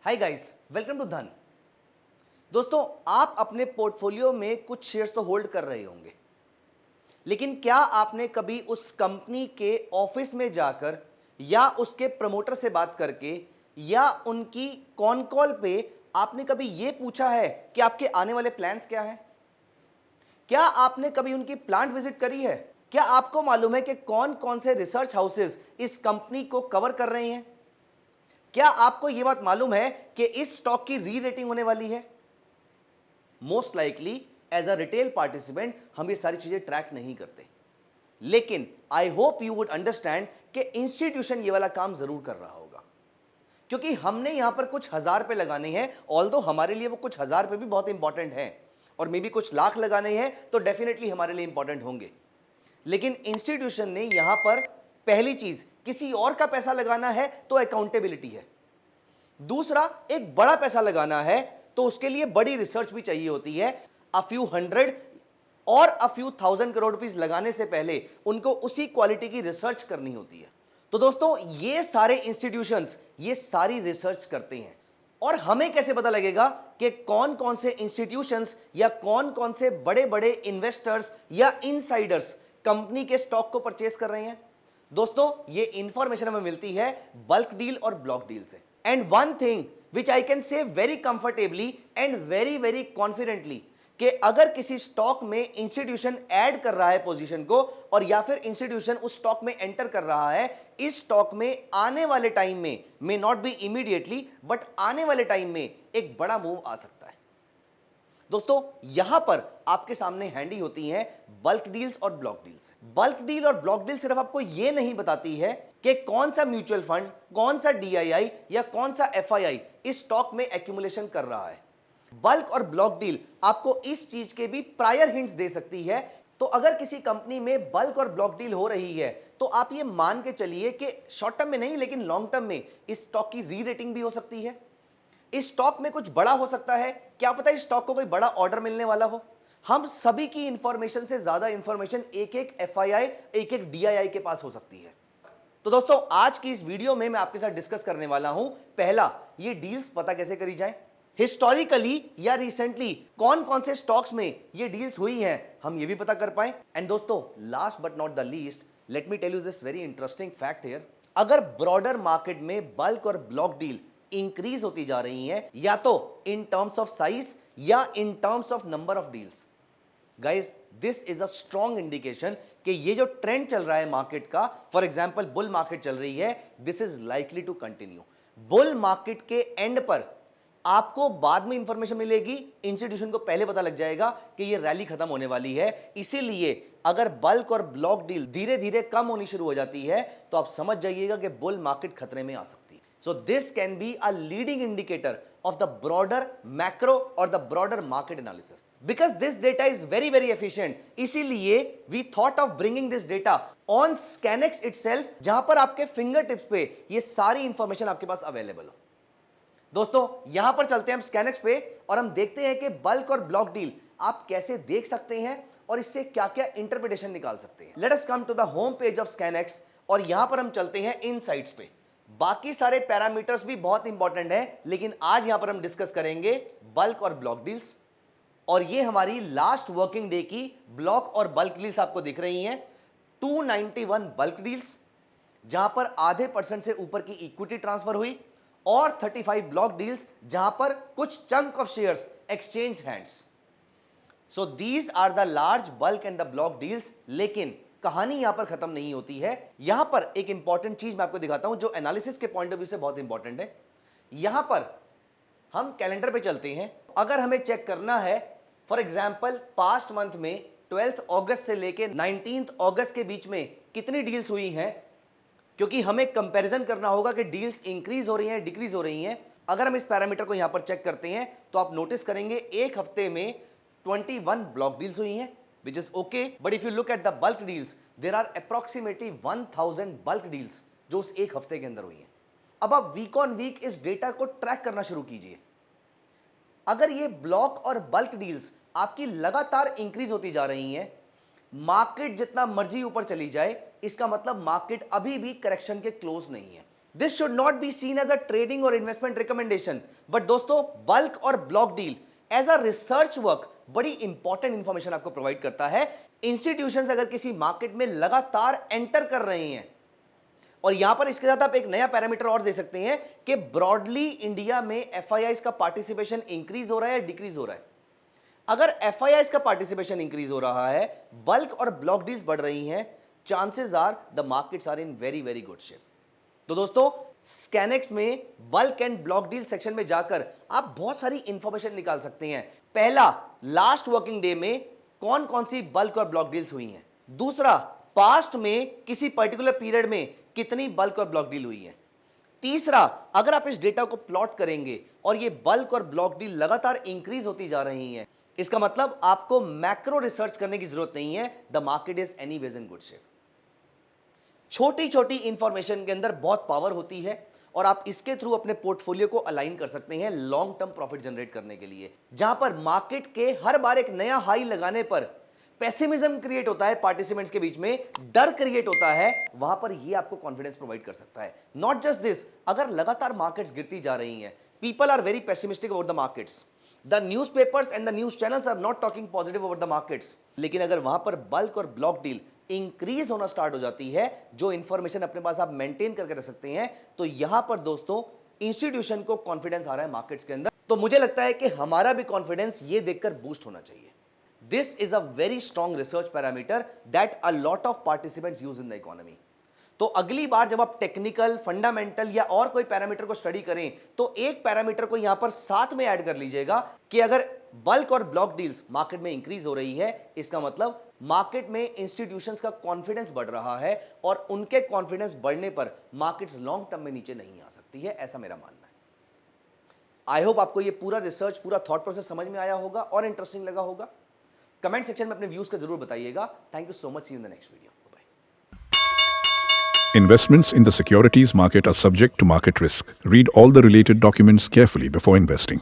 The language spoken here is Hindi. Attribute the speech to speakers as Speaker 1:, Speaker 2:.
Speaker 1: हाय गाइस, वेलकम टू धन। दोस्तों, आप अपने पोर्टफोलियो में कुछ शेयर्स तो होल्ड कर रहे होंगे, लेकिन क्या आपने कभी उस कंपनी के ऑफिस में जाकर या उसके प्रमोटर से बात करके या उनकी कॉन कॉल पे आपने कभी यह पूछा है कि आपके आने वाले प्लान्स क्या हैं? क्या आपने कभी उनकी प्लांट विजिट करी है? क्या आपको मालूम है कि कौन कौन से रिसर्च हाउसेस इस कंपनी को कवर कर रहे हैं? क्या आपको यह बात मालूम है कि इस स्टॉक की री रेटिंग होने वाली है? Most likely as a retail participant हम ये सारी चीजें ट्रैक नहीं करते, लेकिन I hope you would understand कि इंस्टीट्यूशन ये वाला काम जरूर कर रहा होगा, क्योंकि हमने यहां पर कुछ हजार रुपए लगाने हैं। ऑल्दो हमारे लिए वो कुछ हजार रुपए भी बहुत इंपॉर्टेंट हैं, और मे बी कुछ लाख लगाने हैं तो डेफिनेटली हमारे लिए इंपॉर्टेंट होंगे, लेकिन इंस्टीट्यूशन ने यहां पर पहली चीज किसी और का पैसा लगाना है तो अकाउंटेबिलिटी है। दूसरा, एक बड़ा पैसा लगाना है तो उसके लिए बड़ी रिसर्च भी चाहिए होती है। अ फ्यू हंड्रेड और a few thousand crore rupees लगाने से पहले उनको उसी क्वालिटी की रिसर्च करनी होती है। तो दोस्तों, ये सारे इंस्टीट्यूशंस ये सारी रिसर्च करते हैं, और हमें कैसे पता लगेगा कि कौन कौन से इंस्टीट्यूशंस या कौन कौन से बड़े बड़े इन्वेस्टर्स या इनसाइडर्स कंपनी के स्टॉक को परचेस कर रहे हैं? दोस्तों, ये इंफॉर्मेशन हमें मिलती है बल्क डील और ब्लॉक डील से। And one thing which I can say very comfortably and very very confidently, कि अगर किसी स्टॉक में इंस्टीट्यूशन ऐड कर रहा है पोजीशन को, और या फिर इंस्टीट्यूशन उस स्टॉक में एंटर कर रहा है, इस स्टॉक में आने वाले टाइम में, may not be immediately but आने वाले टाइम में एक बड़ा मूव आ सकता है। दोस्तों, यहां पर आपके सामने हैंडी होती हैं बल्क डील्स और ब्लॉक डील्स। बल्क डील और ब्लॉक डील सिर्फ आपको यह नहीं बताती है कि कौन सा म्यूचुअल फंड, कौन सा डीआईआई या कौन सा एफआईआई इस स्टॉक में एक्यूमुलेशन कर रहा है। बल्क और ब्लॉक डील आपको इस चीज के भी प्रायर हिंट्स दे सकती है। तो अगर किसी कंपनी में बल्क और ब्लॉक डील हो रही है तो आप ये मान के चलिए कि शॉर्ट टर्म में नहीं लेकिन लॉन्ग टर्म में इस स्टॉक की री रेटिंग भी हो सकती है। इस स्टॉक में कुछ बड़ा हो सकता है, क्या पता इस स्टॉक को कोई बड़ा ऑर्डर मिलने वाला हो। हम सभी की इंफॉर्मेशन से ज्यादा इंफॉर्मेशन एक एक एफआईआई, एक एक डीआईआई के पास हो सकती है। तो दोस्तों, आज की इस वीडियो में मैं आपके साथ डिस्कस करने वाला हूं, पहला, ये डील्स पता कैसे करी जाए, हिस्टोरिकली या रिसेंटली कौन कौन से स्टॉक्स में ये डील्स हुई हैं हम ये भी पता कर पाए। एंड दोस्तों, last but not the least, let me tell you this very interesting fact here. अगर ब्रॉडर मार्केट में बल्क और ब्लॉक डील इंक्रीज होती जा रही हैं, या तो इन टर्म्स ऑफ साइज या in terms of number of deals, guys this is a strong indication कि ये जो ट्रेंड चल रहा है मार्केट का, फॉर एग्जांपल बुल मार्केट चल रही है, this is likely to continue. Bull market के एंड पर आपको बाद में इंफॉर्मेशन मिलेगी, इंस्टीट्यूशन को पहले पता लग जाएगा कि ये रैली खत्म होने वाली है। इसीलिए अगर बल्क और ब्लॉक डील धीरे धीरे कम होनी शुरू हो जाती है तो आप समझ जाइएगा कि बुल मार्केट खतरे में आ सकती है। So this can be a leading indicator of the broader macro और the broader market analysis, because this data is very very efficient. इसीलिए we thought of bringing this data on ScanX itself, जहां पर आपके फिंगर टिप्स पे ये सारी इंफॉर्मेशन आपके पास अवेलेबल हो। दोस्तों, यहां पर चलते हैं हम स्कैनेक्स पे और हम देखते हैं कि बल्क और ब्लॉक डील आप कैसे देख सकते हैं और इससे क्या क्या इंटरप्रिटेशन निकाल सकते हैं। Let us come to the home page of ScanX, और यहां पर हम चलते हैं इनसाइट्स पे। बाकी सारे पैरामीटर्स भी बहुत इंपॉर्टेंट हैं, लेकिन आज यहां पर हम डिस्कस करेंगे बल्क और ब्लॉक डील्स। और ये हमारी लास्ट वर्किंग डे की ब्लॉक और बल्क डील्स आपको दिख रही हैं। 291 बल्क डील्स, जहां पर आधे % से ऊपर की इक्विटी ट्रांसफर हुई, और 35 ब्लॉक डील्स जहां पर कुछ chunk of shares exchange hands. So these are the large bulk and the block deals. लेकिन कहानी यहां पर खत्म नहीं होती है। यहां पर एक इंपॉर्टेंट चीज मैं आपको दिखाता हूं जो एनालिसिस के पॉइंट ऑफ व्यू से बहुत इंपॉर्टेंट है। यहां पर हम कैलेंडर पे चलते हैं। अगर हमें चेक करना है, फॉर एग्जाम्पल पास्ट मंथ में 12 अगस्त से लेकर 19 अगस्त के बीच में कितनी डील्स हुई हैं, क्योंकि हमें कंपैरिजन करना होगा कि डील्स इंक्रीज हो रही हैं, डिक्रीज हो रही हैं। अगर हम इस पैरामीटर को यहां पर चेक करते हैं तो आप नोटिस करेंगे एक हफ्ते में 21 ब्लॉक डील्स हुई हैं, which is okay, but if you look at the bulk deals, there are approximately 1000 bulk deals जो उस एक हफ्ते के अंदर हुई हैं। अब आप वीक ऑन वीक इस डेटा को ट्रैक करना शुरू कीजिए। अगर ये ब्लॉक और बल्क डील्स आपकी लगातार इंक्रीज होती जा रही हैं, मार्केट जितना मर्जी ऊपर चली जाए, इसका मतलब मार्केट अभी भी करेक्शन के क्लोज नहीं है। This should not be seen as a trading और इन्वेस्टमेंट रिकमेंडेशन, बट दोस्तों बल्क और block deal as a research work बड़ी इंपॉर्टेंट इंफॉर्मेशन आपको प्रोवाइड करता है। इंस्टीट्यूशंस अगर किसी मार्केट में लगातार एंटर कर रहे हैं, और यहां पर इसके साथ आप एक नया पैरामीटर और दे सकते हैं कि ब्रॉडली इंडिया में एफआईआईज का पार्टिसिपेशन इंक्रीज हो रहा है या डिक्रीज हो रहा है। अगर एफआईआईज का पार्टिसिपेशन इंक्रीज हो रहा है, बल्क और ब्लॉक डील्स बढ़ रही हैं, chances are the markets are in very very good shape. तो दोस्तों स्कैनेक्स में bulk and block deal section में जाकर आप बहुत सारी इंफॉर्मेशन निकाल सकते हैं। पहला, लास्ट वर्किंग डे में कौन कौन सी बल्क और ब्लॉक डील्स हुई हैं। दूसरा, पास्ट में किसी पर्टिकुलर पीरियड में कितनी बल्क और ब्लॉक डील हुई है। तीसरा, अगर आप इस डेटा को प्लॉट करेंगे और ये बल्क और ब्लॉक डील लगातार इंक्रीज होती जा रही हैं, इसका मतलब आपको मैक्रो रिसर्च करने की जरूरत नहीं है, the market is anyways in good shape. छोटी छोटी इंफॉर्मेशन के अंदर बहुत पावर होती है और आप इसके थ्रू अपने पोर्टफोलियो को अलाइन कर सकते हैं लॉन्ग टर्म प्रॉफिट जनरेट करने के लिए। जहां पर मार्केट के हर बार एक नया हाई लगाने पर पेसिमिज्म क्रिएट होता है, पार्टिसिपेंट्स के बीच में डर क्रिएट होता है, वहां पर ये आपको कॉन्फिडेंस प्रोवाइड कर सकता है। नॉट जस्ट दिस, अगर लगातार मार्केट्स गिरती जा रही हैं, people are very pessimistic about the markets, the newspapers and the news channels are not talking positive about the markets, लेकिन अगर वहां पर बल्क और ब्लॉक डील इंक्रीज होना स्टार्ट हो जाती है, जो इंफॉर्मेशन अपने पास आप मेंटेन करके रख सकते हैं, तो यहां पर दोस्तों इंस्टीट्यूशन को कॉन्फिडेंस आ रहा है मार्केट्स के अंदर। तो मुझे लगता है कि हमारा भी कॉन्फिडेंस ये देखकर बूस्ट होना चाहिए। This is a very strong research parameter that a lot of participants use in the economy. तो अगली बार जब आप टेक्निकल, फंडामेंटल या और कोई पैरामीटर को स्टडी करें, तो एक पैरामीटर को यहां पर साथ में ऐड कर लीजिएगा कि अगर बल्क और ब्लॉक डील्स मार्केट में इंक्रीज हो रही है, इसका मतलब मार्केट में इंस्टीट्यूशंस का कॉन्फिडेंस बढ़ रहा है और उनके कॉन्फिडेंस बढ़ने पर मार्केट्स लॉन्ग टर्म में नीचे नहीं आ सकती है, ऐसा मेरा मानना है। आई होप आपको ये पूरा रिसर्च, पूरा थॉट प्रोसेस समझ में आया होगा और इंटरेस्टिंग लगा होगा। कमेंट सेक्शन में अपने व्यूज का जरूर बताइएगा। Thank you so much, see you in the next video.
Speaker 2: Investments in the securities market are subject to market risk. Read all the related documents carefully before investing.